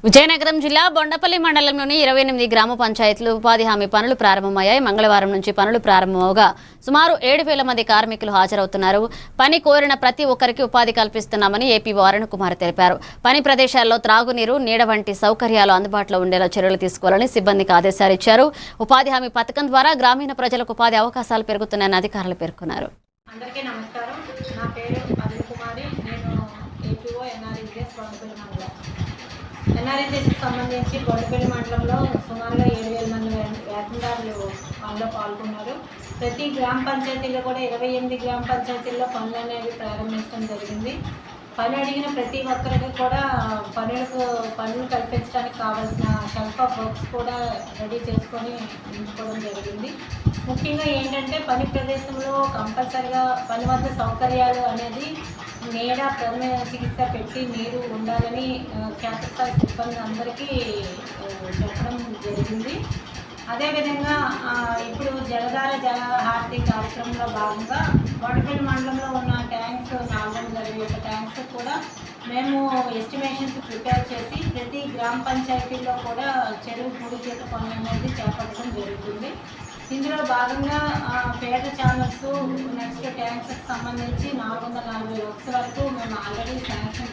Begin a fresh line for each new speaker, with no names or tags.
విజయనగరం జిల్లా బొండపల్లి మండలంలోని 28 గ్రామ పంచాయతీలు ఉపాధి హామీ పనులు ప్రారంభమయ్యాయి. మంగళవారం నుంచి పనులు ప్రారంభమవగా సుమారు 7,000 మంది కార్మికులు హాజరవుతున్నారు. పని కోరిన ప్రతి ఒక్కరికి ఉపాధి కల్పిస్తున్నామని ఏపీ అరుణ్ కుమార్ తెలిపారు. పని ప్రదేశాల్లో త్రాగునీరు, నీడ వంటి సౌకర్యాలు అందుబాటులో ఉండేలా చర్యలు తీసుకోవాలని సిబ్బందికి ఆదేశాలు ఇచ్చారు. ఉపాధి హామీ పథకం ద్వారా గ్రామీణ ప్రజలకు ఉపాధి అవకాశాలు పెరుగుతున్నాయని అధికారులు పేర్కొన్నారు.
ఎన్ఆర్ఎన్ఎస్కి సంబంధించి బొండపల్లి మండలంలో సుమారుగా 7,000 మంది వేతనదారులు పనిలో పాల్గొన్నారు. ప్రతి గ్రామ పంచాయతీలో కూడా 28 గ్రామ పంచాయతీల్లో పనులు అనేవి ప్రారంభించడం జరిగింది. పని అడిగిన ప్రతి ఒక్కరికి కూడా పనులు కల్పించడానికి కావాల్సిన షెల్ఫ్ ఆఫ్ వర్క్స్ కూడా రెడీ చేసుకొని ఉంచుకోవడం జరిగింది. ముఖ్యంగా ఏంటంటే పని ప్రదేశంలో కంపల్సరిగా పని వద్ద సౌకర్యాలు అనేది నీడ, ప్రథమ చికిత్స పెట్టి నీరు ఉండాలని క్షేత్రస్థాయి సిబ్బంది అందరికీ చెప్పడం జరిగింది. అదేవిధంగా ఇప్పుడు జలధార జలహారతి కార్యక్రమంలో భాగంగా బొండపల్లి మండలంలో ఉన్న ట్యాంక్స్ 421 ట్యాంక్స్ కూడా మేము ఎస్టిమేషన్స్ ప్రిపేర్ చేసి ప్రతి గ్రామ పంచాయతీల్లో కూడా చెరువు పూడి చేత పనులు అనేది చేపట్టడం జరుగుతుంది. ఇందులో భాగంగా పేద ఛానల్స్ నెక్స్ట్ ట్యాంక్స్కి సంబంధించి 440 లక్షల వరకు మేము ఆల్రెడీ శాంక్షన్